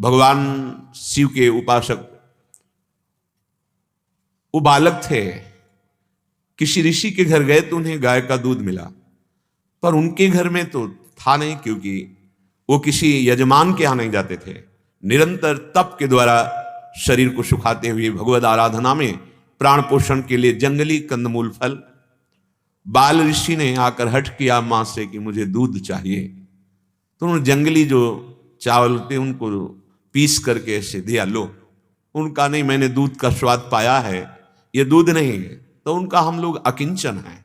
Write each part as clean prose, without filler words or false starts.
भगवान शिव के उपासक, वो बालक थे, किसी ऋषि के घर गए तो उन्हें गाय का दूध मिला, पर उनके घर में तो था नहीं, क्योंकि वो किसी यजमान के यहां नहीं जाते थे। निरंतर तप के द्वारा शरीर को सुखाते हुए भगवद आराधना में प्राण पोषण के लिए जंगली कंदमूल फल। बाल ऋषि ने आकर हठ किया मां से कि मुझे दूध चाहिए, तो उन्होंने जंगली जो चावल थे उनको पीस करके ऐसे दिया, लो। उनका नहीं, मैंने दूध का स्वाद पाया है, ये दूध नहीं है। तो उनका हम लोग अकिंचन है।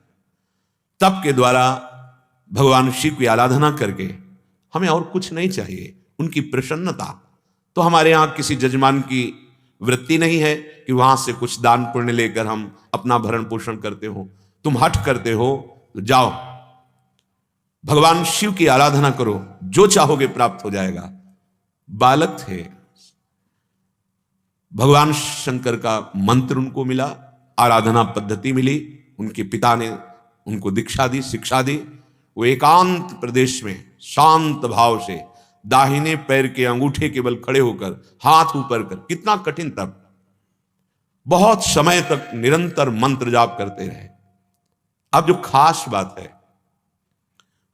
तप के द्वारा भगवान शिव की आराधना करके हमें और कुछ नहीं चाहिए, उनकी प्रसन्नता। तो हमारे यहाँ किसी जजमान की वृत्ति नहीं है कि वहां से कुछ दान पुण्य लेकर हम अपना भरण पोषण करते हो। तुम हठ करते हो तो जाओ, भगवान शिव की आराधना करो, जो चाहोगे प्राप्त हो जाएगा। बालक थे, भगवान शंकर का मंत्र उनको मिला, आराधना पद्धति मिली, उनके पिता ने उनको दीक्षा दी, शिक्षा दी। वो एकांत प्रदेश में शांत भाव से दाहिने पैर के अंगूठे के बल खड़े होकर हाथ ऊपर कर, कितना कठिन तप, बहुत समय तक निरंतर मंत्र जाप करते रहे। अब जो खास बात है,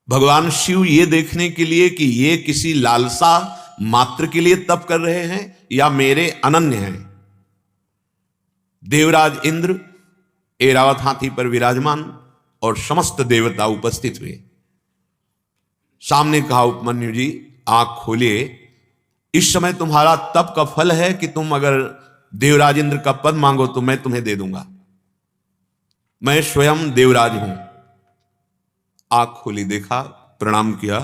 भगवान शिव ये देखने के लिए कि ये किसी लालसा मात्र के लिए तप कर रहे हैं या मेरे अनन्य हैं, देवराज इंद्र ऐरावत हाथी पर विराजमान और समस्त देवता उपस्थित हुए। सामने कहा, उपमन्यु जी आंख खोलिए, इस समय तुम्हारा तप का फल है कि तुम अगर देवराज इंद्र का पद मांगो तो मैं तुम्हें दे दूंगा। मैं स्वयं देवराज हूं। आंख खोली, देखा, प्रणाम किया,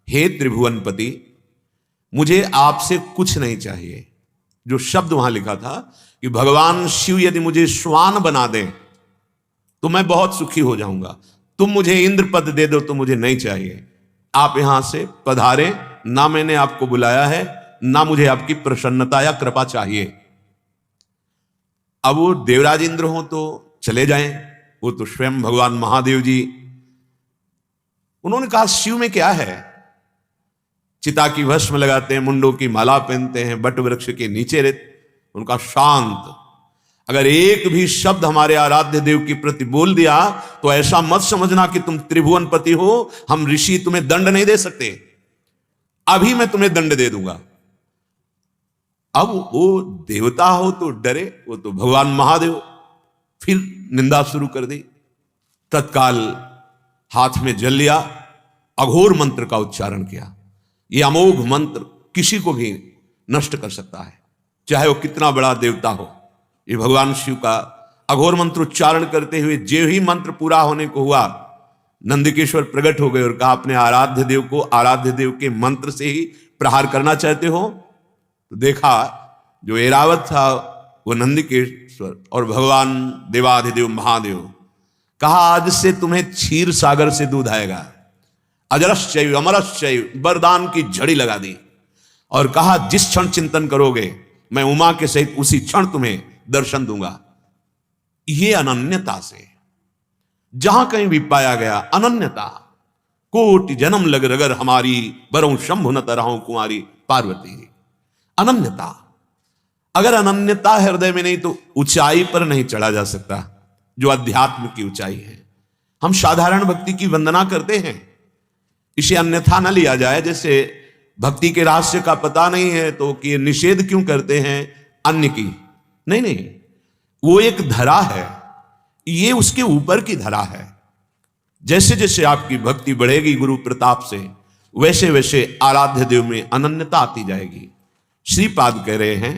हे त्रिभुवनपति, मुझे आपसे कुछ नहीं चाहिए। जो शब्द वहां लिखा था कि भगवान शिव यदि मुझे श्वान बना दें तो मैं बहुत सुखी हो जाऊंगा, तुम मुझे इंद्र पद दे दो तो मुझे नहीं चाहिए। आप यहां से पधारे, ना मैंने आपको बुलाया है, ना मुझे आपकी प्रसन्नता या कृपा चाहिए। अब वो देवराज इंद्र हो तो चले जाएं, वो तो स्वयं भगवान महादेव जी। उन्होंने कहा, शिव में क्या है? चिता की भस्म लगाते हैं, मुंडों की माला पहनते हैं, बट वृक्ष के नीचे रहते। उनका शांत, अगर एक भी शब्द हमारे आराध्य देव के प्रति बोल दिया तो ऐसा मत समझना कि तुम त्रिभुवनपति हो, हम ऋषि तुम्हें दंड नहीं दे सकते, अभी मैं तुम्हें दंड दे दूंगा। अब वो देवता हो तो डरे, वो तो भगवान महादेव। फिर निंदा शुरू कर दी। तत्काल हाथ में जल लिया, अघोर मंत्र का उच्चारण किया। ये अमोघ मंत्र किसी को भी नष्ट कर सकता है, चाहे वो कितना बड़ा देवता हो। ये भगवान शिव का अघोर मंत्र उच्चारण करते हुए जो ही मंत्र पूरा होने को हुआ, नंदकेश्वर प्रकट हो गए और कहा, अपने आराध्य देव को आराध्य देव के मंत्र से ही प्रहार करना चाहते हो? तो देखा जो ऐरावत था वो नंदकेश्वर और भगवान देवाधिदेव महादेव। कहा, आज से तुम्हें क्षीर सागर से दूध आएगा, अजरश्चैव अमरश्चैव, वरदान की झड़ी लगा दी और कहा, जिस क्षण चिंतन करोगे मैं उमा के सहित उसी क्षण तुम्हें दर्शन दूंगा। ये अनन्यता से जहां कहीं भी पाया गया, अनन्यता। कोटि जन्म लग रगर हमारी, बरऊं शंभु न तरहूं कुंवारी पार्वती। अनन्यता, अगर अनन्यता हृदय में नहीं तो ऊंचाई पर नहीं चढ़ा जा सकता, जो अध्यात्म की ऊंचाई है। हम साधारण भक्ति की वंदना करते हैं, इसे अन्यथा न लिया जाए। जैसे भक्ति के रहस्य का पता नहीं है तो कि निषेध क्यों करते हैं अन्य की? नहीं नहीं, वो एक धरा है, ये उसके ऊपर की धरा है। जैसे जैसे आपकी भक्ति बढ़ेगी गुरु प्रताप से, वैसे वैसे आराध्य देव में अनन्यता आती जाएगी। श्रीपाद कह रहे हैं,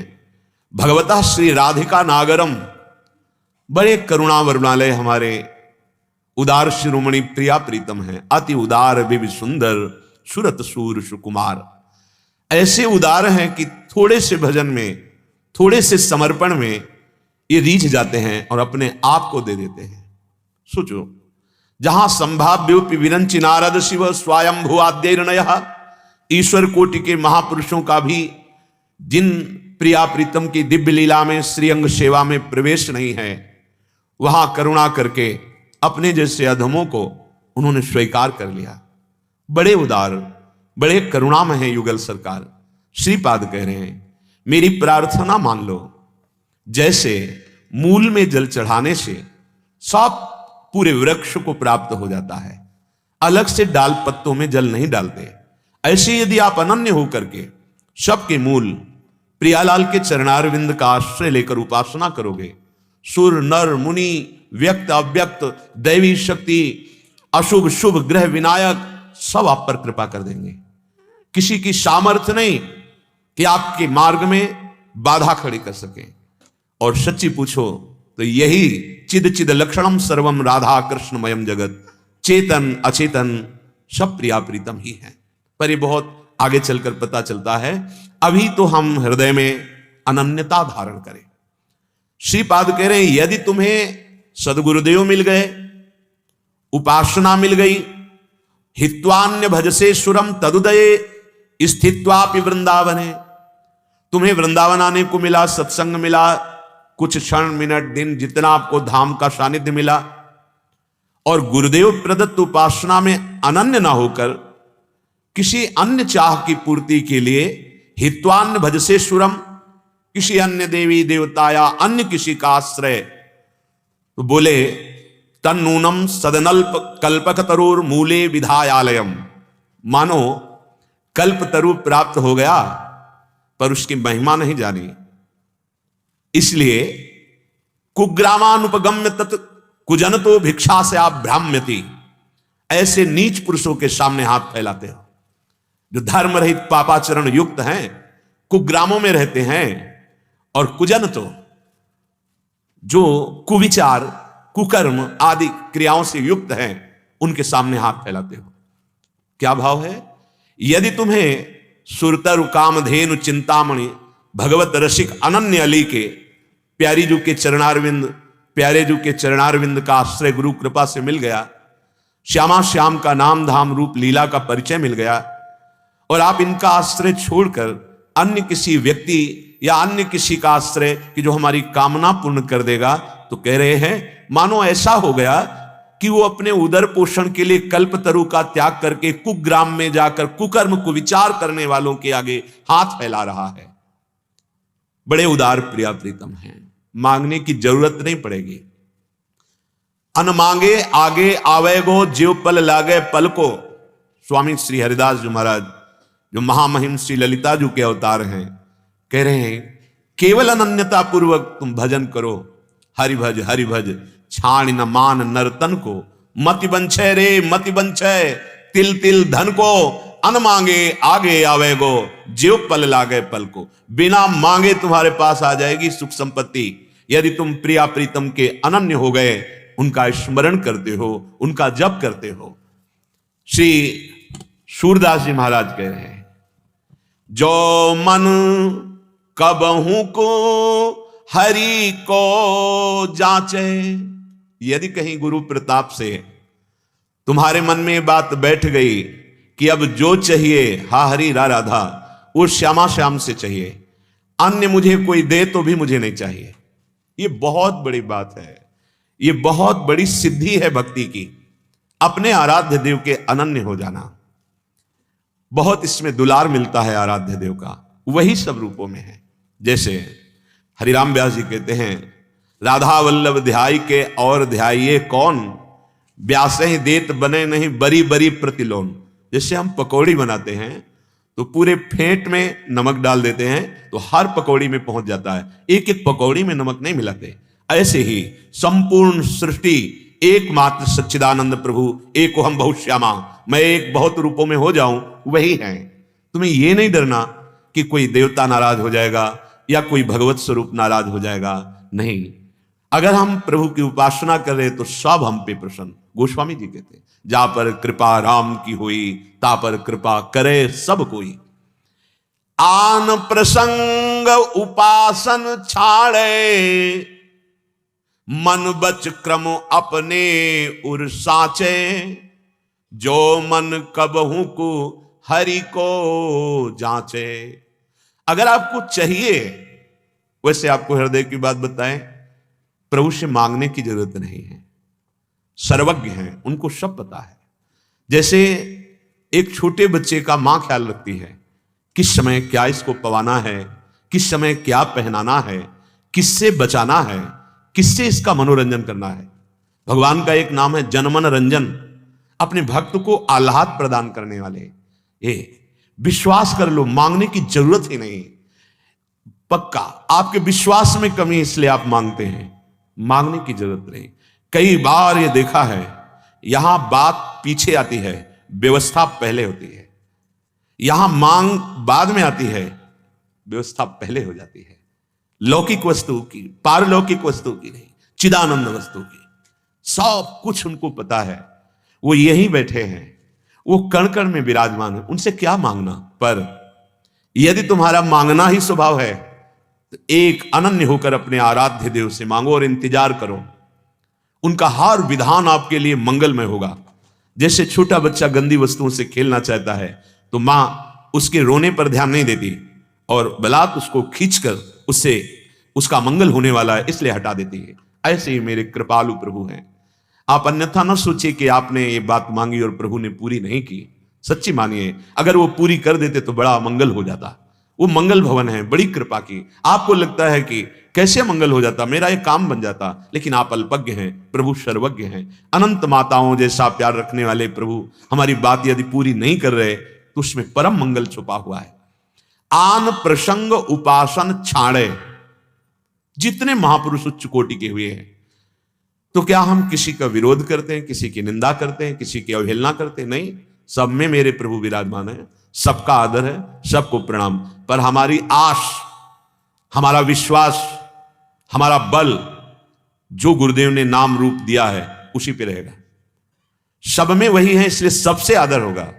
भगवता श्री राधिका नागरम, बड़े करुणा वरुणालय हमारे उदार शिरोमणि प्रिया प्रीतम है। अति उदार विवि सुंदर सुरत सूर सुकुमार। ऐसे उदार हैं कि थोड़े से भजन में, थोड़े से समर्पण में ये रीझ जाते हैं और अपने आप को दे देते हैं। सोचो, जहां संभाव्योपि विरंचि नारद शिव स्वयंभु आद्यर्णय, ईश्वर कोटि के महापुरुषों का भी जिन प्रिया प्रीतम की दिव्य लीला में श्रीअंग सेवा में प्रवेश नहीं है, वहां करुणा करके अपने जैसे अधमों को उन्होंने स्वीकार कर लिया। बड़े उदार, बड़े करुणामय हैं युगल सरकार। श्रीपाद कह रहे हैं मेरी प्रार्थना मान लो। जैसे मूल में जल चढ़ाने से सब पूरे वृक्ष को प्राप्त हो जाता है, अलग से डाल पत्तों में जल नहीं डालते, ऐसे यदि आप अनन्य होकर के सबके मूल प्रियालाल के चरणारविंद का आश्रय लेकर उपासना करोगे, सुर नर मुनि व्यक्त अव्यक्त दैवी शक्ति अशुभ शुभ ग्रह विनायक सब आप पर कृपा कर देंगे। किसी की सामर्थ्य नहीं कि आपके मार्ग में बाधा खड़ी कर सके। और सच्ची पूछो तो यही चिद चिद लक्षणम सर्वम राधा कृष्णमयम जगत, चेतन अचेतन सब प्रिया प्रीतम ही है। पर ये बहुत आगे चलकर पता चलता है, अभी तो हम हृदय में अनन्यता धारण करें। श्रीपाद कह रहे हैं यदि तुम्हें सदगुरुदेव मिल गए, उपासना मिल गई, हित्वान्य भजसे सुरम तदुदये स्थित्वापि वृंदावने, तुम्हें वृंदावन आने को मिला, सत्संग मिला, कुछ क्षण मिनट दिन जितना आपको धाम का सानिध्य मिला, और गुरुदेव प्रदत्त उपासना में अनन्य ना होकर किसी अन्य चाह की पूर्ति के लिए हित्वान्य भजसे सुरम, किसी अन्य देवी देवता या अन्य किसी का आश्रय, तो बोले तन्नूनम सदनल्प कल्पक तरुर मूले विधायालयम, मानो कल्प तरु प्राप्त हो गया पर उसकी महिमा नहीं जानी, इसलिए कुग्रामानुपगम्य तत् कुजन तो भिक्षा से आप भ्राम्यति, ऐसे नीच पुरुषों के सामने हाथ फैलाते हो जो धर्म रहित पापाचरण युक्त हैं, कुग्रामों में रहते हैं, और कुजन तो जो कुविचार कुकर्म आदि क्रियाओं से युक्त हैं उनके सामने हाथ फैलाते हो। क्या भाव है? यदि तुम्हें सुरतर कामधेनु चिंतामणि भगवत रसिक अनन्य अली के प्यारी जू के चरणारविंद, प्यारे जू के चरणारविंद का आश्रय गुरु कृपा से मिल गया, श्यामा श्याम का नाम धाम रूप लीला का परिचय मिल गया, और आप इनका आश्रय छोड़कर अन्य किसी व्यक्ति या अन्य किसी का आश्रय कि जो हमारी कामना पूर्ण कर देगा, तो कह रहे हैं मानो ऐसा हो गया कि वो अपने उदर पोषण के लिए कल्पतरु का त्याग करके कुग्राम में जाकर कुकर्म को विचार करने वालों के आगे हाथ फैला रहा है। बड़े उदार प्रिया प्रीतम हैं, मांगने की जरूरत नहीं पड़ेगी। अन मांगे आगे आवेगो जीव पल लागे पल को, स्वामी श्री हरिदास जी महाराज जो महामहिम श्री ललिता जी के अवतार हैं, कह रहे हैं केवल अनन्यता पूर्वक तुम भजन करो, हरि भज छाण न मान नर्तन को, मति बंछे रे मति बंछे तिल तिल धन को, अन मांगे आगे आवेगो जीव पल लागे पल को, बिना मांगे तुम्हारे पास आ जाएगी सुख संपत्ति यदि तुम प्रिया प्रीतम के अनन्य हो गए, उनका स्मरण करते हो, उनका जप करते हो। श्री सूरदास जी महाराज कह रहे हैं जो मन कबहू को हरि को जांचे, यदि कहीं गुरु प्रताप से तुम्हारे मन में बात बैठ गई कि अब जो चाहिए हा हरि रा राधा वो श्यामा श्याम से चाहिए, अन्य मुझे कोई दे तो भी मुझे नहीं चाहिए, ये बहुत बड़ी बात है, ये बहुत बड़ी सिद्धि है भक्ति की, अपने आराध्य देव के अनन्य हो जाना। बहुत इसमें दुलार मिलता है आराध्य देव का, वही सब रूपों में है। जैसे हरिराम व्यास जी कहते हैं राधा वल्लभ ध्याई के और ध्याइये कौन, व्यास ही देत बने नहीं बरी बरी प्रतिलोन। जैसे हम पकौड़ी बनाते हैं तो पूरे फेंट में नमक डाल देते हैं तो हर पकौड़ी में पहुंच जाता है, एक एक पकौड़ी में नमक नहीं मिलाते। ऐसे ही संपूर्ण सृष्टि एकमात्र सच्चिदानंद प्रभु एको हम बहुत श्यामा, मैं एक बहुत रूपों में हो जाऊं, वही है। तुम्हें यह नहीं डरना कि कोई देवता नाराज हो जाएगा या कोई भगवत स्वरूप नाराज हो जाएगा, नहीं। अगर हम प्रभु की उपासना कर रहे तो सब हम पे प्रसन्न। गोस्वामी जी कहते जा पर कृपा राम की हुई ता पर कृपा करे सब कोई, आन प्रसंग उपासन छाड़े मन बच क्रम अपने उर साचे, जो मन कबहू को हरि को जांचे। अगर आपको चाहिए, वैसे आपको हृदय की बात बताएं, प्रभु से मांगने की जरूरत नहीं है, सर्वज्ञ हैं, उनको सब पता है। जैसे एक छोटे बच्चे का मां ख्याल रखती है किस समय क्या इसको पवाना है, किस समय क्या पहनाना है, किससे बचाना है, किससे इसका मनोरंजन करना है। भगवान का एक नाम है जनमन रंजन, अपने भक्त को आह्लाद प्रदान करने वाले। ये विश्वास कर लो, मांगने की जरूरत ही नहीं। पक्का आपके विश्वास में कमी, इसलिए आप मांगते हैं, मांगने की जरूरत नहीं। कई बार ये देखा है, यहां बात पीछे आती है, व्यवस्था पहले होती है। यहां मांग बाद में आती है, व्यवस्था पहले हो जाती है। लौकिक वस्तु की, पारलौकिक वस्तु की नहीं, चिदानंद वस्तु की। सब कुछ उनको पता है, वो यहीं बैठे हैं, वो कण कण में विराजमान है, उनसे क्या मांगना। पर यदि तुम्हारा मांगना ही स्वभाव है तो एक अनन्य होकर अपने आराध्य देव से मांगो और इंतजार करो। उनका हर विधान आपके लिए मंगलमय होगा। जैसे छोटा बच्चा गंदी वस्तुओं से खेलना चाहता है तो मां उसके रोने पर ध्यान नहीं देती और बलात् उसको खींचकर उससे उसका मंगल होने वाला है इसलिए हटा देती है। ऐसे ही मेरे कृपालु प्रभु हैं। आप अन्यथा न सोचिए कि आपने ये बात मांगी और प्रभु ने पूरी नहीं की। सच्ची मानिए, अगर वो पूरी कर देते तो बड़ा मंगल हो जाता। वो मंगल भवन है, बड़ी कृपा की। आपको लगता है कि कैसे मंगल हो जाता, मेरा ये काम बन जाता, लेकिन आप अल्पज्ञ हैं, प्रभु सर्वज्ञ हैं। अनंत माताओं जैसा प्यार रखने वाले प्रभु हमारी बात यदि पूरी नहीं कर रहे तो उसमें परम मंगल छुपा हुआ है। आन प्रसंग उपासन छाड़े, जितने महापुरुष उच्च कोटि के हुए हैं, तो क्या हम किसी का विरोध करते हैं, किसी की निंदा करते हैं, किसी की अवहेलना करते हैं? नहीं, सब में मेरे प्रभु विराजमान है, सबका आदर है, सबको प्रणाम। पर हमारी आस, हमारा विश्वास, हमारा बल जो गुरुदेव ने नाम रूप दिया है उसी पे रहेगा। सब में वही है, इसलिए सबसे आदर होगा।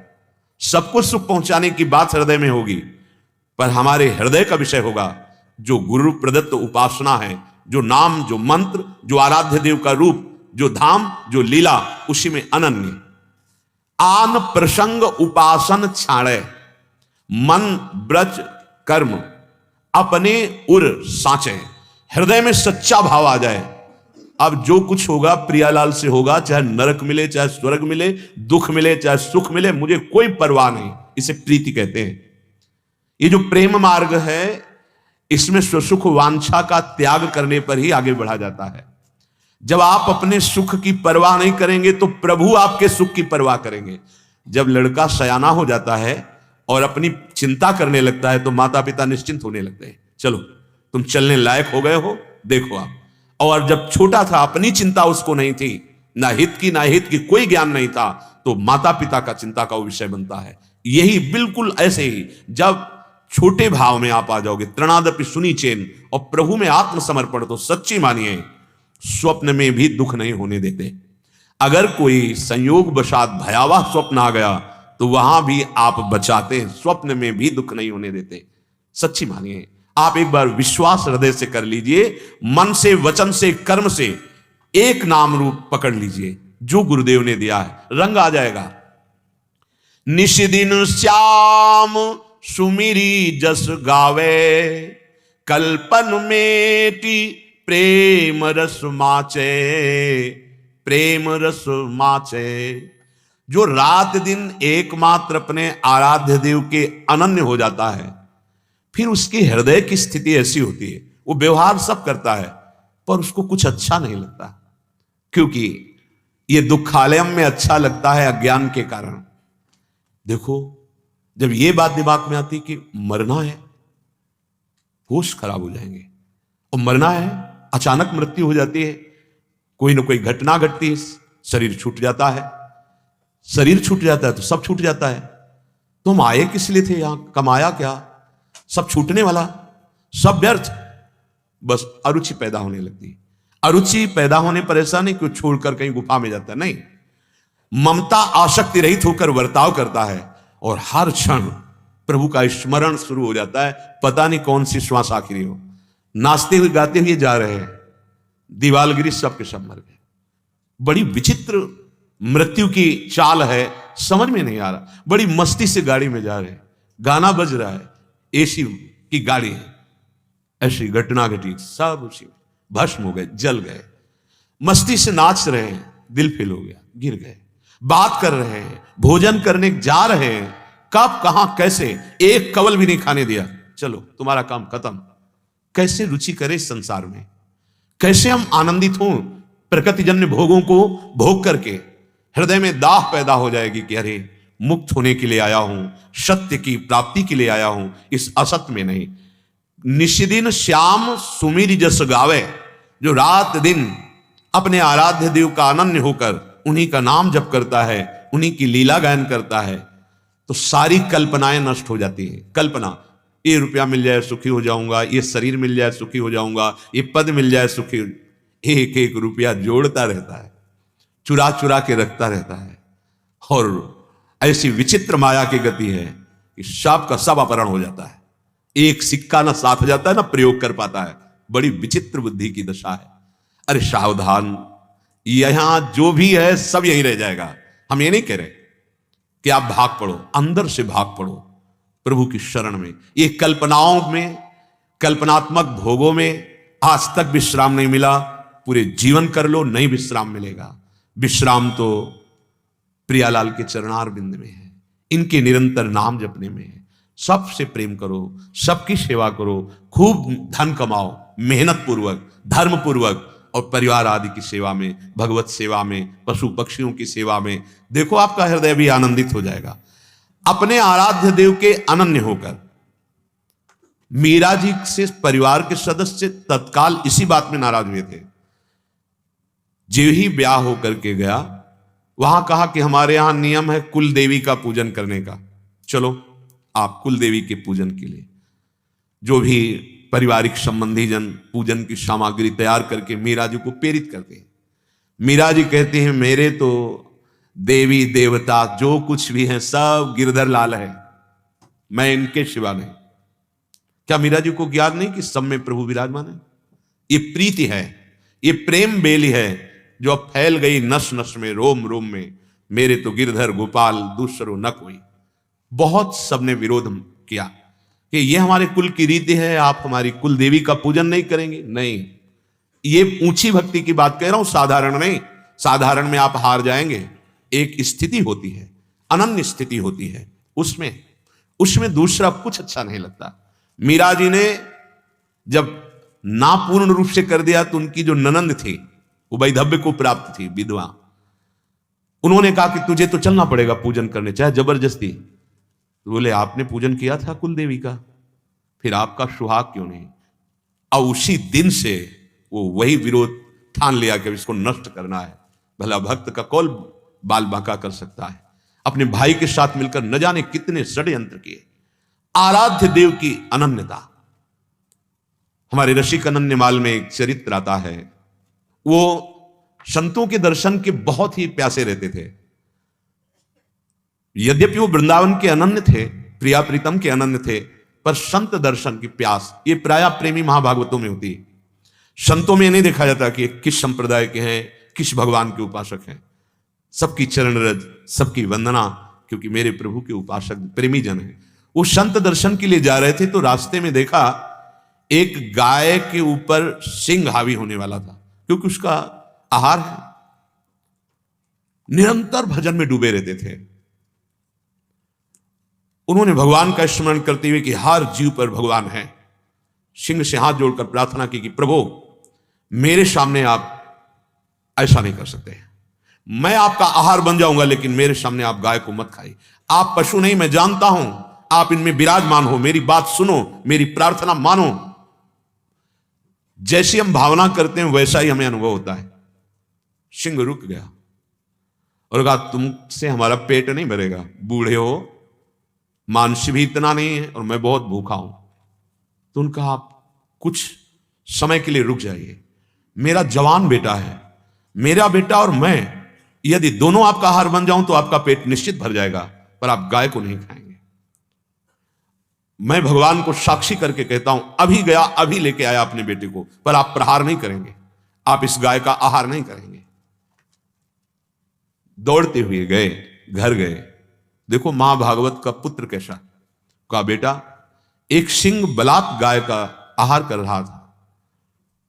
सबको सुख पहुंचाने की बात हृदय में होगी, पर हमारे हृदय का विषय होगा जो गुरु प्रदत्त उपासना है, जो नाम, जो मंत्र, जो आराध्य देव का रूप, जो धाम, जो लीला, उसी में अनन्य। आन प्रसंग उपासन छाड़े, मन ब्रज कर्म अपने उर साचे। हृदय में सच्चा भाव आ जाए, अब जो कुछ होगा प्रियालाल से होगा, चाहे नरक मिले, चाहे स्वर्ग मिले, दुख मिले, चाहे सुख मिले, मुझे कोई परवाह नहीं। इसे प्रीति कहते हैं। ये जो प्रेम मार्ग है, इसमें स्वसुख वांछा का त्याग करने पर ही आगे बढ़ा जाता है। जब आप अपने सुख की परवाह नहीं करेंगे तो प्रभु आपके सुख की परवाह करेंगे। जब लड़का सयाना हो जाता है और अपनी चिंता करने लगता है तो माता पिता निश्चिंत होने लगते हैं, चलो तुम चलने लायक हो गए हो, देखो आप। और जब छोटा था, अपनी चिंता उसको नहीं थी, ना हित की ना हित की कोई ज्ञान नहीं था, तो माता पिता का चिंता का विषय बनता है। यही बिल्कुल ऐसे ही जब छोटे भाव में आप आ जाओगे, तृणादपि सुनी चैन, और प्रभु में आत्मसमर्पण, तो सच्ची मानिए स्वप्न में भी दुख नहीं होने देते। अगर कोई संयोग वशात भयावह स्वप्न आ गया तो वहां भी आप बचाते हैं, स्वप्न में भी दुख नहीं होने देते। सच्ची मानिए, आप एक बार विश्वास हृदय से कर लीजिए, मन से, वचन से, कर्म से एक नाम रूप पकड़ लीजिए जो गुरुदेव ने दिया है, रंग आ जाएगा। निशिदिन श्याम सुमिरी जस गावे, कल्पन मेटी प्रेम रस माचे, प्रेम रस माचे। जो रात दिन एकमात्र अपने आराध्य देव के अनन्य हो जाता है, फिर उसकी हृदय की स्थिति ऐसी होती है, वो व्यवहार सब करता है पर उसको कुछ अच्छा नहीं लगता, क्योंकि ये दुखालयम में अच्छा लगता है अज्ञान के कारण। देखो, जब ये बात दिमाग में आती कि मरना है, होश खराब हो जाएंगे, और मरना है, अचानक मृत्यु हो जाती है, कोई ना कोई घटना घटती है, शरीर छूट जाता है। शरीर छूट जाता है तो सब छूट जाता है। तुम आए किस लिए थे यहां, कमाया क्या, सब छूटने वाला, सब व्यर्थ। बस अरुचि पैदा होने लगती है। अरुचि पैदा होने पर ऐसा नहीं कि छोड़कर कहीं गुफा में जाता है, नहीं, ममता आसक्ति रहित होकर बर्ताव करता है और हर क्षण प्रभु का स्मरण शुरू हो जाता है। पता नहीं कौन सी श्वास आखिरी हो, नाचते हुए गाते हुए जा रहे हैं, दीवालगिरी सब के सब मर गए। बड़ी विचित्र मृत्यु की चाल है, समझ में नहीं आ रहा। बड़ी मस्ती से गाड़ी में जा रहे हैं, गाना बज रहा है, एसी की गाड़ी है, ऐसी घटना घटी, सब उसी भस्म हो गए, जल गए। मस्ती से नाच रहे हैं, दिल फेल हो गया, गिर गए। बात कर रहे हैं, भोजन करने जा रहे हैं, कब, कहां, कैसे, एक कवल भी नहीं खाने दिया। चलो तुम्हारा काम खत्म। कैसे रुचि करे इस संसार में, कैसे हम आनंदित हों प्रकृतिजन्य भोगों को भोग करके। हृदय में दाह पैदा हो जाएगी कि अरे मुक्त होने के लिए आया हूं, सत्य की प्राप्ति के लिए आया हूं, इस असत्य में नहीं। निशिदिन श्याम सुमिर जस गावे, जो रात दिन अपने आराध्य देव का अनन्य होकर उन्हीं का नाम जप करता है, उन्हीं की लीला गायन करता है, तो सारी कल्पनाएं नष्ट हो जाती हैं। कल्पना, ये रुपया मिल जाए सुखी हो जाऊंगा, ये शरीर मिल जाए सुखी हो जाऊंगा, ये पद मिल जाए सुखी। एक एक रुपया जोड़ता रहता है, चुरा चुरा के रखता रहता है। और ऐसी विचित्र माया की गति है कि सब का सब अपहरण हो जाता है। एक सिक्का ना साथ जाता है ना प्रयोग कर पाता है। बड़ी विचित्र बुद्धि की दशा है। अरे सावधान, यहां जो भी है सब यहीं रह जाएगा। हम ये नहीं कह रहे कि आप भाग पड़ो, अंदर से भाग पड़ो प्रभु की शरण में। ये कल्पनाओं में, कल्पनात्मक भोगों में आज तक विश्राम नहीं मिला, पूरे जीवन कर लो, नहीं विश्राम मिलेगा। विश्राम तो प्रियालाल के चरणार बिंद में है, इनके निरंतर नाम जपने में है। सबसे प्रेम करो, सबकी सेवा करो, खूब धन कमाओ, मेहनत पूर्वक, धर्म पूर्वक, और परिवार आदि की सेवा में, भगवत सेवा में, पशु पक्षियों की सेवा में। देखो आपका हृदय भी आनंदित हो जाएगा। अपने आराध्य देव के अनन्य होकर मीरा जी से परिवार के सदस्य तत्काल इसी बात में नाराज हुए थे। जो ही ब्याह होकर के गया, वहां कहा कि हमारे यहां नियम है कुल देवी का पूजन करने का। चलो आप कुल देवी के पूजन के लिए जो भी पारिवारिक संबंधी जन पूजन की सामग्री तैयार करके मीरा जी को प्रेरित करते हैं। मीरा जी कहते हैं मेरे तो देवी देवता जो कुछ भी हैं सब गिरधर लाल है, मैं इनके सिवा नहीं। क्या मीरा जी को ज्ञान नहीं कि सब में प्रभु विराजमान है? ये प्रीति है, ये प्रेम बेली है जो अब फैल गई नस नस में, रोम रोम में। मेरे तो गिरधर गोपाल दूसरो न कोई। बहुत सबने विरोध किया कि ये हमारे कुल की रीति है, आप हमारी कुल देवी का पूजन नहीं करेंगे। नहीं, ये ऊंची भक्ति की बात कह रहा हूं, साधारण नहीं। साधारण में आप हार जाएंगे। एक स्थिति होती है, अनन्य स्थिति होती है, उसमें दूसरा कुछ अच्छा नहीं लगता। मीरा जी ने जब ना पूर्ण रूप से कर दिया तो उनकी जो ननंद थी वो वैधव्य को प्राप्त थी, विधवा। उन्होंने कहा कि तुझे तो चलना पड़ेगा पूजन करने, चाहे जबरदस्ती। तो बोले आपने पूजन किया था कुल देवी का, फिर आपका सुहाग क्यों नहीं? और उसी दिन से वो वही विरोध ठान लिया कि इसको नष्ट करना है। भला भक्त का कौन बाल बांका कर सकता है? अपने भाई के साथ मिलकर न जाने कितने षड्यंत्र किए। आराध्य देव की अनन्यता। हमारे रसिक अनन्यमाल में एक चरित्र आता है। वो संतों के दर्शन के बहुत ही प्यासे रहते थे। यद्यपि वो वृंदावन के अनन्य थे, प्रिया प्रीतम के अनन्य थे, पर संत दर्शन की प्यास ये प्राय प्रेमी महाभागवतों में होती है। संतों में नहीं देखा जाता कि किस संप्रदाय के हैं, किस भगवान के उपासक हैं। सबकी चरण रज, सबकी वंदना, क्योंकि मेरे प्रभु के उपासक प्रेमी जन हैं। वो संत दर्शन के लिए जा रहे थे तो रास्ते में देखा एक गाय के ऊपर सिंह हावी होने वाला था, क्योंकि उसका आहार है। निरंतर भजन में डूबे रहते थे। उन्होंने भगवान का स्मरण करते हुए कि हर जीव पर भगवान है, सिंह से हाथ जोड़कर प्रार्थना की कि प्रभु मेरे सामने आप ऐसा नहीं कर सकते। मैं आपका आहार बन जाऊंगा, लेकिन मेरे सामने आप गाय को मत खाइए। आप पशु नहीं, मैं जानता हूं, आप इनमें विराजमान हो, मेरी बात सुनो, मेरी प्रार्थना मानो। जैसी हम भावना करते हैं वैसा ही हमें अनुभव होता है। सिंह रुक गया और कहा तुमसे हमारा पेट नहीं भरेगा, बूढ़े हो, मांस भी इतना नहीं है और मैं बहुत भूखा हूं। तो उनका आप कुछ समय के लिए रुक जाइए, मेरा जवान बेटा है, मेरा बेटा और मैं, यदि दोनों आपका आहार बन जाऊं तो आपका पेट निश्चित भर जाएगा, पर आप गाय को नहीं खाएंगे। मैं भगवान को साक्षी करके कहता हूं, अभी गया अभी लेके आया अपने बेटे को, पर आप प्रहार नहीं करेंगे, आप इस गाय का आहार नहीं करेंगे। दौड़ते हुए गए, घर गए। देखो महाभागवत का पुत्र कैसा, कहा बेटा एक सिंह बलात् गाय का आहार कर रहा था,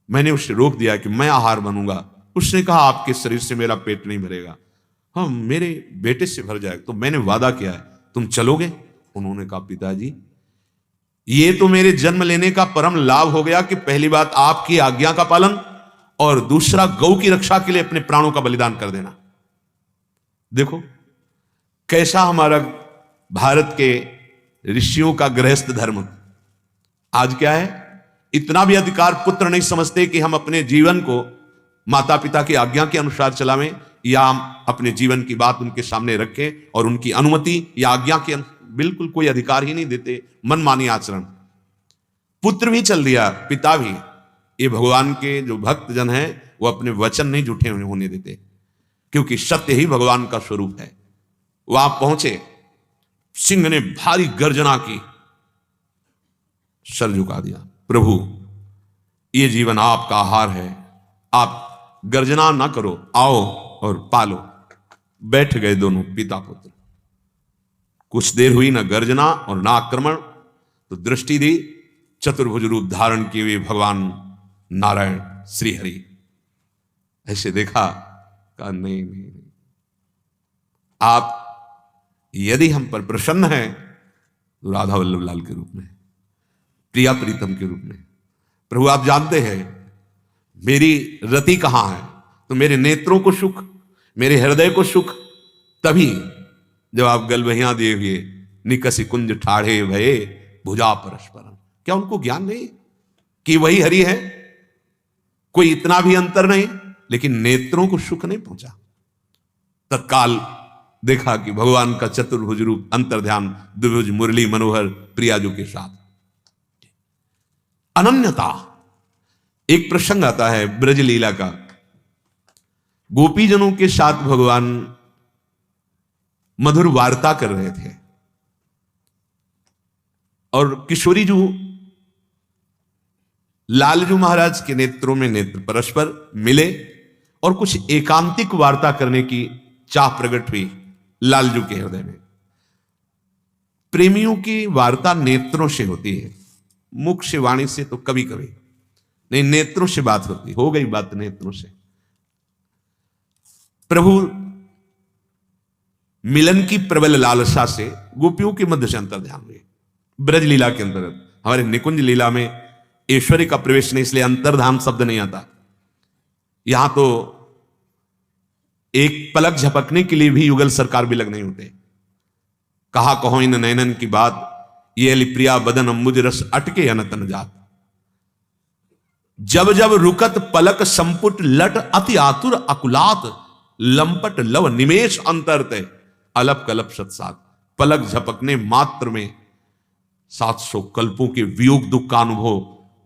मैंने उसे रोक दिया कि मैं आहार बनूंगा। उसने कहा आपके शरीर से मेरा पेट नहीं भरेगा, हाँ मेरे बेटे से भर जाएगा, तो मैंने वादा किया है तुम चलोगे? उन्होंने कहा पिताजी, ये तो मेरे जन्म लेने का परम लाभ हो गया कि पहली बात आपकी आज्ञा का पालन, और दूसरा गौ की रक्षा के लिए अपने प्राणों का बलिदान कर देना। देखो कैसा हमारा भारत के ऋषियों का गृहस्थ धर्म आज क्या है। इतना भी अधिकार पुत्र नहीं समझते कि हम अपने जीवन को माता पिता की आज्ञा के अनुसार चलावें, या हम अपने जीवन की बात उनके सामने रखें और उनकी अनुमति या आज्ञा के बिल्कुल कोई अधिकार ही नहीं देते। मनमानी आचरण, पुत्र भी चल दिया, पिता भी। ये भगवान के जो भक्त जन हैं वो अपने वचन नहीं झूठे होने देते, क्योंकि सत्य ही भगवान का स्वरूप है। वहां पहुंचे, सिंह ने भारी गर्जना की, सर झुका दिया, प्रभु ये जीवन आपका आहार है, आप गर्जना ना करो, आओ और पालो। बैठ गए दोनों पिता पुत्र। कुछ देर हुई ना गर्जना और ना आक्रमण, तो दृष्टि दी, चतुर्भुज रूप धारण किए हुए भगवान नारायण श्री हरि। ऐसे देखा, कहा नहीं नहीं नहीं, आप यदि हम पर प्रसन्न हैं तो राधा वल्लभ लाल के रूप में, प्रिया प्रीतम के रूप में। प्रभु आप जानते हैं मेरी रति कहां है, तो मेरे नेत्रों को सुख, मेरे हृदय को सुख तभी जब आप गलबहियां दिए हुए निकसी कुंज ठाढ़े भये भुजा परस्परम। क्या उनको ज्ञान नहीं कि वही हरि है? कोई इतना भी अंतर नहीं, लेकिन नेत्रों को सुख नहीं पहुंचा। तत्काल देखा कि भगवान का चतुर्भुज रूप अंतर्ध्यान द्विभुज मुरली मनोहर प्रियाजू के साथ। अनन्यता। एक प्रसंग आता है ब्रज लीला का, गोपीजनों के साथ भगवान मधुर वार्ता कर रहे थे और किशोरी जू लालजू महाराज के नेत्रों में नेत्र परस्पर मिले और कुछ एकांतिक वार्ता करने की चाह प्रकट हुई लालजू के हृदय में। प्रेमियों की वार्ता नेत्रों से होती है, मुख से वाणी से तो कभी कभी नहीं, नेत्रों से बात होती। हो गई बात नेत्रों से। प्रभु मिलन की प्रबल लालसा से गोपियों के मध्य से अंतर्ध्यान हुए। ब्रज लीला के अंतर्गत, हमारे निकुंज लीला में ऐश्वर्य का प्रवेश नहीं, इसलिए अंतर्धाम शब्द नहीं आता। यहां तो एक पलक झपकने के लिए भी युगल सरकार भी लग नहीं होते। कहा कहो इन नैनन की बात, ये लिप्रिया बदन अंबुज रस अटके अनतन जात। जब जब रुकत पलक संपुट लट अति आतुर अकुलात, लंपट लव निमेश अंतरते अलप कलप सत्सात। पलक झपकने मात्र में 700 कल्पों के वियोग दुख का अनुभव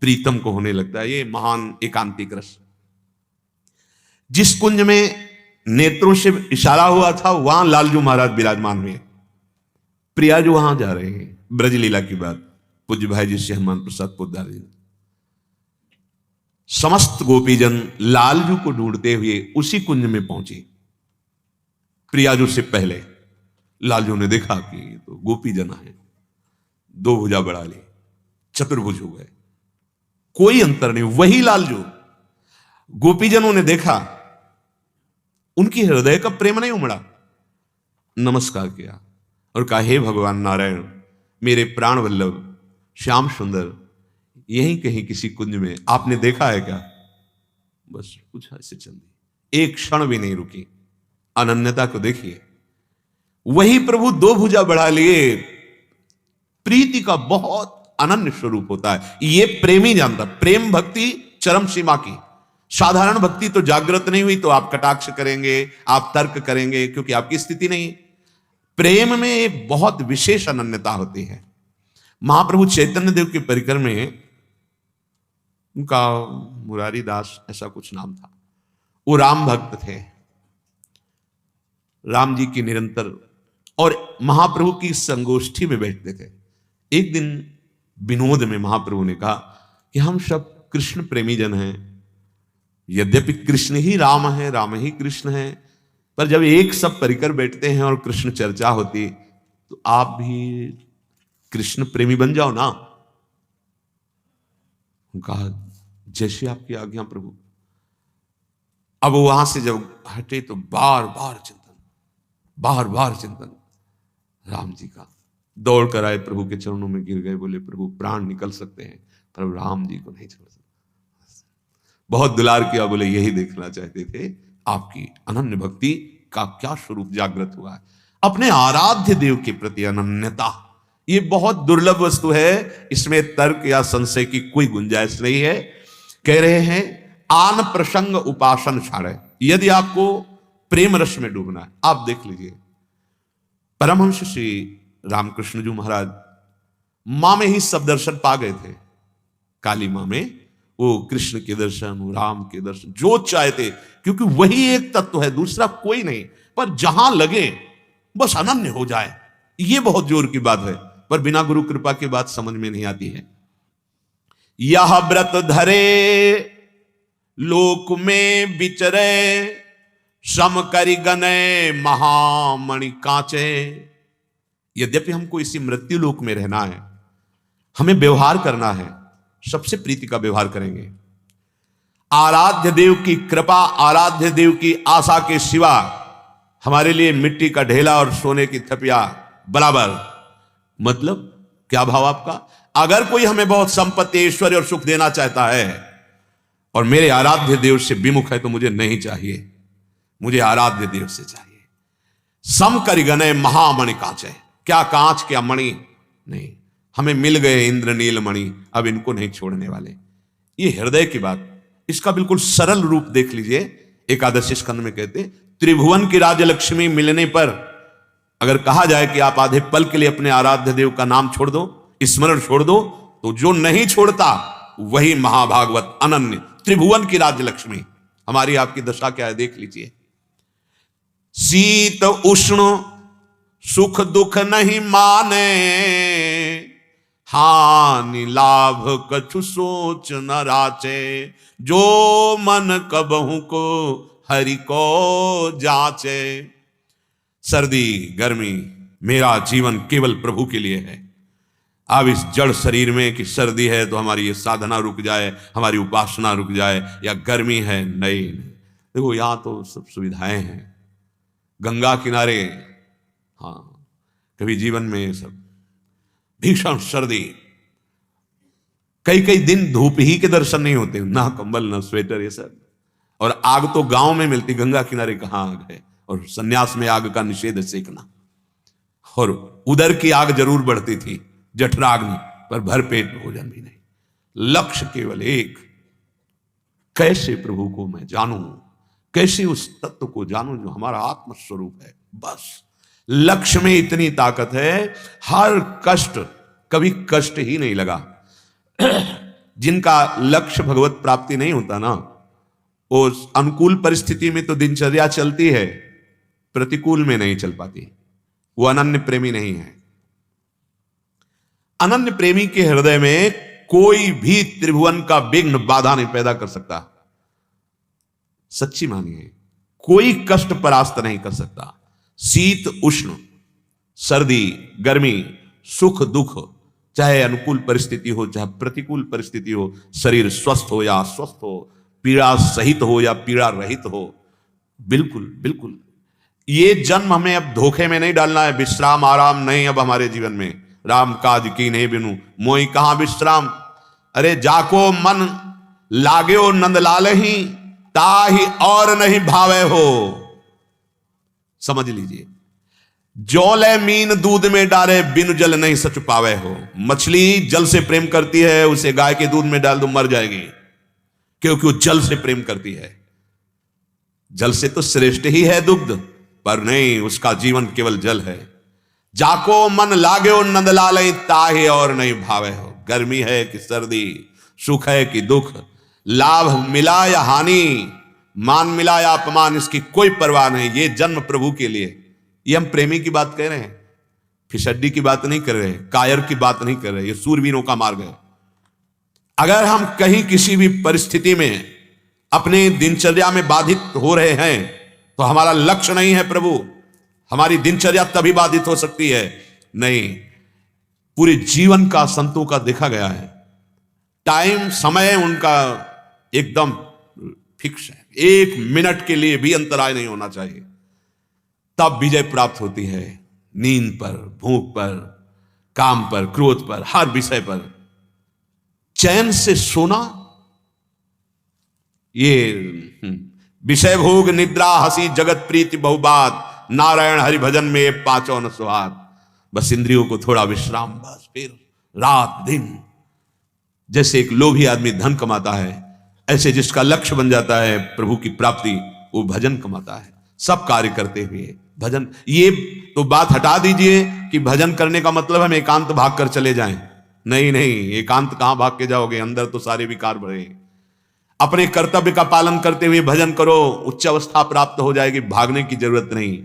प्रीतम को होने लगता है। ये महान एकांतिक रस। जिस कुंज में नेत्रों से इशारा हुआ था वहां लालजू महाराज विराजमान हुए। प्रियाजू वहां जा रहे हैं। ब्रज लीला की बात पूज्य भाई जी से हनुमान प्रसाद पोद्दार जी। समस्त गोपीजन लालजू को ढूंढते हुए उसी कुंज में पहुंचे। प्रियाजू से पहले लालजू ने देखा कि तो गोपीजन है, दो भुजा बढ़ा ली, चतुर्भुज हो गए, कोई अंतर नहीं, वही लालजू। गोपीजनों ने देखा, उनकी हृदय का प्रेम नहीं उमड़ा, नमस्कार किया और कहा हे भगवान नारायण, मेरे प्राण वल्लभ श्याम सुंदर यहीं कहीं किसी कुंज में आपने देखा है क्या? बस पूछा, ऐसे चल दी, एक क्षण भी नहीं रुकी। अनन्यता को देखिए, वही प्रभु दो भुजा बढ़ा लिए। प्रीति का बहुत अनन्य स्वरूप होता है, ये प्रेमी जानता। प्रेम भक्ति चरम सीमा की। साधारण भक्ति तो जागृत नहीं हुई तो आप कटाक्ष करेंगे, आप तर्क करेंगे, क्योंकि आपकी स्थिति नहीं। प्रेम में एक बहुत विशेष अनन्यता होती है। महाप्रभु चैतन्य देव के परिकर में, उनका मुरारी दास ऐसा कुछ नाम था, वो राम भक्त थे, राम जी की निरंतर, और महाप्रभु की संगोष्ठी में बैठते थे। एक दिन विनोद में महाप्रभु ने कहा कि हम सब कृष्ण प्रेमी जन हैं, यद्यपि कृष्ण ही राम है, राम ही कृष्ण है, पर जब एक सब परिकर बैठते हैं और कृष्ण चर्चा होती तो आप भी कृष्ण प्रेमी बन जाओ ना। कहा जैसे आपकी आज्ञा प्रभु। अब वहां से जब हटे तो बार बार चिंतन राम जी का। दौड़ कर आए, प्रभु के चरणों में गिर गए, बोले प्रभु प्राण निकल सकते हैं पर राम जी को नहीं छोड़ सकते। बहुत दुलार किया, बोले यही देखना चाहते थे आपकी अनन्य भक्ति का क्या स्वरूप जागृत हुआ है। अपने आराध्य देव के प्रति अनन्यता, ये बहुत दुर्लभ वस्तु है, इसमें तर्क या संशय की कोई गुंजाइश नहीं है। कह रहे हैं आन प्रसंग उपासन छाड़े, यदि आपको प्रेम रस में डूबना है, आप देख लीजिए परमहंस श्री रामकृष्ण जी महाराज मां में ही सब दर्शन पा गए थे। काली मां में वो कृष्ण के दर्शन, राम के दर्शन जो चाहते, क्योंकि वही एक तत्व है, दूसरा कोई नहीं, पर जहां लगे बस अनन्य हो जाए, ये बहुत जोर की बात है, पर बिना गुरु कृपा की बात समझ में नहीं आती है। यह व्रत धरे लोक में विचरे, सम करि गने महामणि कांचे। यद्यपि हमको इसी मृत्यु लोक में रहना है, हमें व्यवहार करना है, सबसे प्रीति का व्यवहार करेंगे। आराध्य देव की कृपा, आराध्य देव की आशा के सिवा हमारे लिए मिट्टी का ढेला और सोने की थपिया बराबर। मतलब क्या भाव आपका? अगर कोई हमें बहुत संपत्ति, ऐश्वर्य और सुख देना चाहता है और मेरे आराध्य देव से विमुख है, तो मुझे नहीं चाहिए, मुझे आराध्य देव से चाहिए। सम करि गने महामणि कांचे, क्या कांच क्या मणि नहीं, हमें मिल गए इंद्र नील मणि, अब इनको नहीं छोड़ने वाले। ये हृदय की बात, इसका बिल्कुल सरल रूप देख लीजिए। एकादशी स्कंद में कहते त्रिभुवन की राजलक्ष्मी मिलने पर अगर कहा जाए कि आप आधे पल के लिए अपने आराध्य देव का नाम छोड़ दो, स्मरण छोड़ दो, तो जो नहीं छोड़ता वही महाभागवत अनन्य। त्रिभुवन की राजलक्ष्मी, हमारी आपकी दशा क्या है देख लीजिए। शीत उष्ण सुख दुख नहीं माने, हानि लाभ कछु सोच न राचे, जो मन कबहू को हरि को जाचे। सर्दी गर्मी, मेरा जीवन केवल प्रभु के लिए है। अब इस जड़ शरीर में कि सर्दी है तो हमारी ये साधना रुक जाए, हमारी उपासना रुक जाए, या गर्मी है नहीं। देखो यहां तो सब सुविधाएं हैं, गंगा किनारे, हाँ कभी जीवन में सब भीषण सर्दी, कई कई दिन धूप ही के दर्शन नहीं होते, ना कंबल ना स्वेटर ये सब। और आग तो गांव में मिलती, गंगा किनारे कहां आग है। और सन्यास में आग का निषेध है सेकना, और उदर की आग जरूर बढ़ती थी, जठराग्नि, पर भरपेट भोजन भी नहीं। लक्ष्य केवल एक, कैसे प्रभु को मैं जानूं, कैसे उस तत्व को जानूं जो हमारा आत्मस्वरूप है। बस लक्ष्य में इतनी ताकत है, हर कष्ट, कभी कष्ट ही नहीं लगा। जिनका लक्ष्य भगवत प्राप्ति नहीं होता ना, उस अनुकूल परिस्थिति में तो दिनचर्या चलती है, प्रतिकूल में नहीं चल पाती, वो अनन्य प्रेमी नहीं है। अनन्य प्रेमी के हृदय में कोई भी त्रिभुवन का विघ्न बाधा नहीं पैदा कर सकता। सच्ची मानिए, कोई कष्ट परास्त नहीं कर सकता। शीत उष्ण, सर्दी गर्मी, सुख दुख, चाहे अनुकूल परिस्थिति हो चाहे प्रतिकूल परिस्थिति हो, शरीर स्वस्थ हो या अस्वस्थ हो, पीड़ा सहित हो या पीड़ा रहित हो, बिल्कुल बिल्कुल ये जन्म हमें अब धोखे में नहीं डालना है। विश्राम आराम नहीं अब हमारे जीवन में। राम काज की नहीं बिनु मोई कहां विश्राम। अरे जाको मन लागो नंद लाल ही, ताही और नहीं भावे हो। समझ लीजिए, जौले मीन दूध में डाले बिन जल नहीं सच पावे हो। मछली जल से प्रेम करती है, उसे गाय के दूध में डाल दो मर जाएगी, क्योंकि वो जल से प्रेम करती है। जल से तो श्रेष्ठ ही है दुग्ध, पर नहीं, उसका जीवन केवल जल है। जाको मन लागो नंदलाल ताहे और नहीं भावे हो। गर्मी है कि सर्दी, सुख है कि दुख, लाभ मिला या हानि, मान मिला या अपमान, इसकी कोई परवाह नहीं। ये जन्म प्रभु के लिए। ये हम प्रेमी की बात कह रहे हैं, फिसड्डी की बात नहीं कर रहे, कायर की बात नहीं कर रहे। ये सूरवीरों का मार्ग है। अगर हम कहीं किसी भी परिस्थिति में अपने दिनचर्या में बाधित हो रहे हैं तो हमारा लक्ष्य नहीं है प्रभु। हमारी दिनचर्या तभी बाधित हो सकती है, नहीं, पूरे जीवन का संतों का देखा गया है, टाइम समय उनका एकदम फिक्स है। 1 मिनट के लिए भी अंतराय नहीं होना चाहिए, तब विजय प्राप्त होती है। नींद पर, भूख पर, काम पर, क्रोध पर, हर विषय पर चैन से सोना, ये विषय भोग निद्रा हंसी जगत प्रीति बहुबात, नारायण हरि भजन में ये पांचों न सुहाग। बस इंद्रियों को थोड़ा विश्राम, बस फिर रात दिन। जैसे एक लोभी आदमी धन कमाता है, ऐसे जिसका लक्ष्य बन जाता है प्रभु की प्राप्ति, वो भजन कमाता है। सब कार्य करते हुए भजन। ये तो बात हटा दीजिए कि भजन करने का मतलब हम एकांत भाग कर चले जाएं। नहीं नहीं, एकांत कहां भाग के जाओगे, अंदर तो सारे विकार भरे। अपने कर्तव्य का पालन करते हुए भजन करो, उच्च अवस्था प्राप्त हो जाएगी, भागने की जरूरत नहीं।